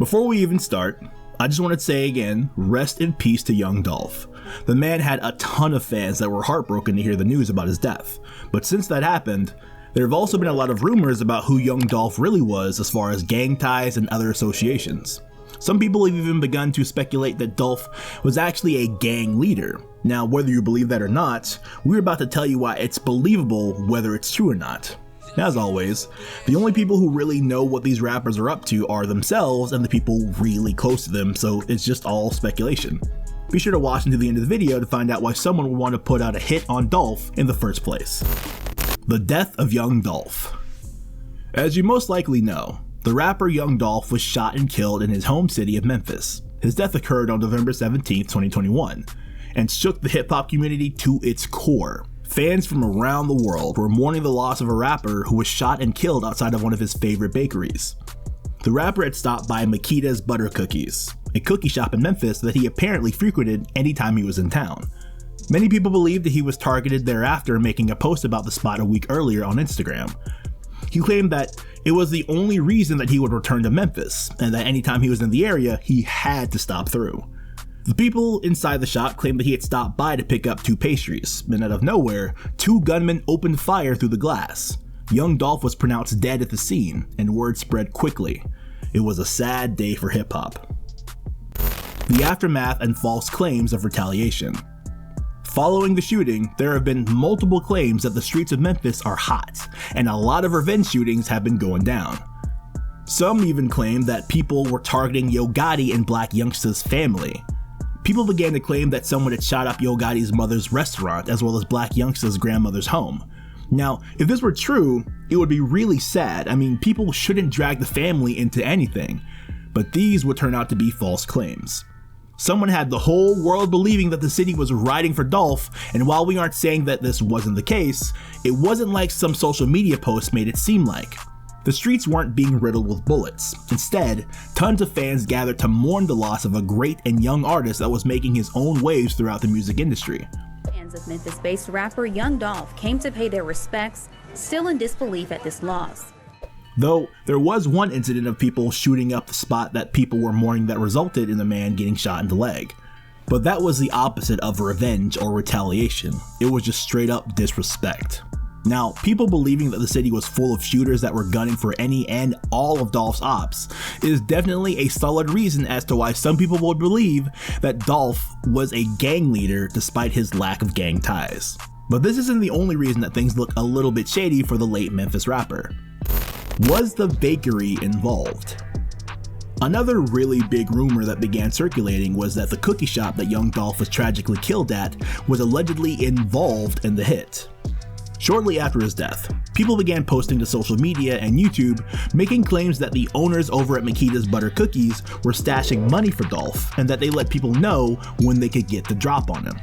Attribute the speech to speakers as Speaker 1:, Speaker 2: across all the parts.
Speaker 1: Before we even start, I just want to say again, rest in peace to young Dolph. The man had a ton of fans that were heartbroken to hear the news about his death, but since that happened, there have also been a lot of rumors about who young Dolph really was as far as gang ties and other associations. Some people have even begun to speculate that Dolph was actually a gang leader. Now, whether you believe that or not, we're about to tell you why it's believable whether it's true or not. As always, the only people who really know what these rappers are up to are themselves and the people really close to them, so it's just all speculation. Be sure to watch until the end of the video to find out why someone would want to put out a hit on Dolph in the first place. The death of young Dolph. As you most likely know, the rapper Young Dolph was shot and killed in his home city of Memphis. His death occurred on November 17, 2021, and shook the hip-hop community to its core. Fans from around the world were mourning the loss of a rapper who was shot and killed outside of one of his favorite bakeries. The rapper had stopped by Makita's Butter Cookies, a cookie shop in Memphis that he apparently frequented anytime he was in town. Many people believed that he was targeted thereafter, making a post about the spot a week earlier on Instagram. He claimed that it was the only reason that he would return to Memphis, and that anytime he was in the area, he had to stop through. The people inside the shop claimed that he had stopped by to pick up 2 pastries, and out of nowhere, 2 gunmen opened fire through the glass. Young Dolph was pronounced dead at the scene, and word spread quickly. It was a sad day for hip-hop. The aftermath and false claims of retaliation. Following the shooting, there have been multiple claims that the streets of Memphis are hot, and a lot of revenge shootings have been going down. Some even claim that people were targeting Yo Gotti and Black Youngsta's family. People began to claim that someone had shot up Yo Gotti's mother's restaurant as well as Black Youngsta's grandmother's home. Now, if this were true, it would be really sad. I mean, people shouldn't drag the family into anything, but these would turn out to be false claims. Someone had the whole world believing that the city was riding for Dolph, and while we aren't saying that this wasn't the case, it wasn't like some social media posts made it seem like. The streets weren't being riddled with bullets. Instead, tons of fans gathered to mourn the loss of a great and young artist that was making his own waves throughout the music industry.
Speaker 2: Fans of Memphis-based rapper Young Dolph came to pay their respects, still in disbelief at this loss.
Speaker 1: Though there was one incident of people shooting up the spot that people were mourning that resulted in the man getting shot in the leg. But that was the opposite of revenge or retaliation. It was just straight up disrespect. Now, people believing that the city was full of shooters that were gunning for any and all of Dolph's ops is definitely a solid reason as to why some people would believe that Dolph was a gang leader despite his lack of gang ties. But this isn't the only reason that things look a little bit shady for the late Memphis rapper. Was the bakery involved? Another really big rumor that began circulating was that the cookie shop that Young Dolph was tragically killed at was allegedly involved in the hit. Shortly after his death, people began posting to social media and YouTube making claims that the owners over at Makita's Butter Cookies were stashing money for Dolph and that they let people know when they could get the drop on him.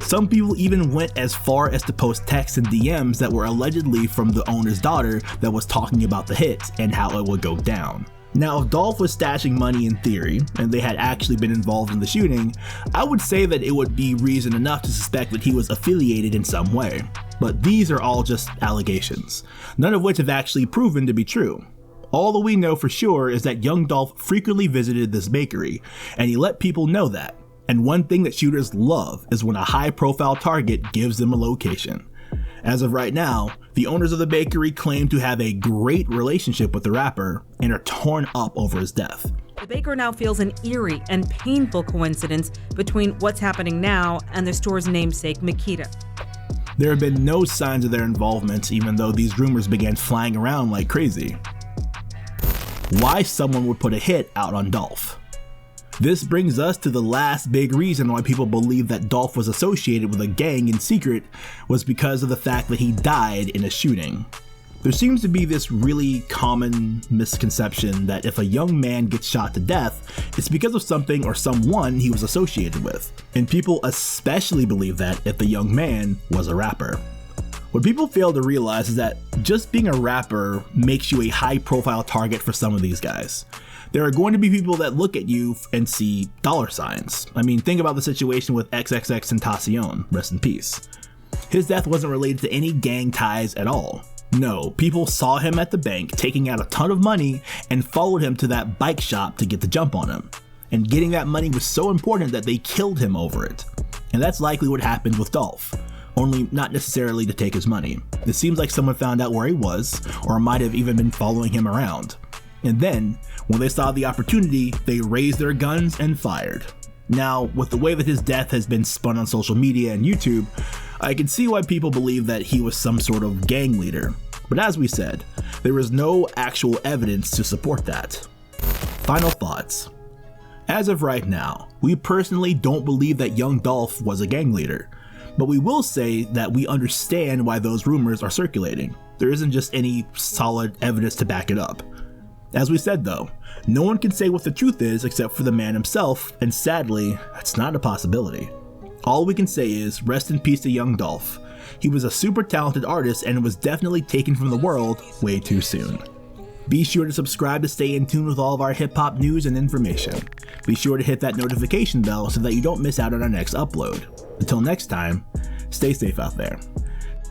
Speaker 1: Some people even went as far as to post texts and DMs that were allegedly from the owner's daughter that was talking about the hit and how it would go down. Now, if Dolph was stashing money in theory, and they had actually been involved in the shooting, I would say that it would be reason enough to suspect that he was affiliated in some way. But these are all just allegations, none of which have actually proven to be true. All that we know for sure is that Young Dolph frequently visited this bakery, and he let people know that. And one thing that shooters love is when a high-profile target gives them a location. As of right now, the owners of the bakery claim to have a great relationship with the rapper and are torn up over his death.
Speaker 3: The baker now feels an eerie and painful coincidence between what's happening now and the store's namesake, Makita.
Speaker 1: There have been no signs of their involvement, even though these rumors began flying around like crazy. Why someone would put a hit out on Dolph? This brings us to the last big reason why people believe that Dolph was associated with a gang in secret was because of the fact that he died in a shooting. There seems to be this really common misconception that if a young man gets shot to death, it's because of something or someone he was associated with. And people especially believe that if the young man was a rapper. What people fail to realize is that just being a rapper makes you a high-profile target for some of these guys. There are going to be people that look at you and see dollar signs. I mean, think about the situation with XXXTentacion, rest in peace. His death wasn't related to any gang ties at all. No, people saw him at the bank taking out a ton of money and followed him to that bike shop to get the jump on him. And getting that money was so important that they killed him over it. And that's likely what happened with Dolph, only not necessarily to take his money. It seems like someone found out where he was, or might have even been following him around. And then, when they saw the opportunity, they raised their guns and fired. Now, with the way that his death has been spun on social media and YouTube, I can see why people believe that he was some sort of gang leader. But as we said, there is no actual evidence to support that. Final thoughts. As of right now, we personally don't believe that young Dolph was a gang leader, but we will say that we understand why those rumors are circulating. There isn't just any solid evidence to back it up. As we said though, no one can say what the truth is except for the man himself, and sadly, that's not a possibility. All we can say is rest in peace to young Dolph. He was a super talented artist and was definitely taken from the world way too soon. Be sure to subscribe to stay in tune with all of our hip-hop news and information. Be sure to hit that notification bell so that you don't miss out on our next upload. Until next time, stay safe out there.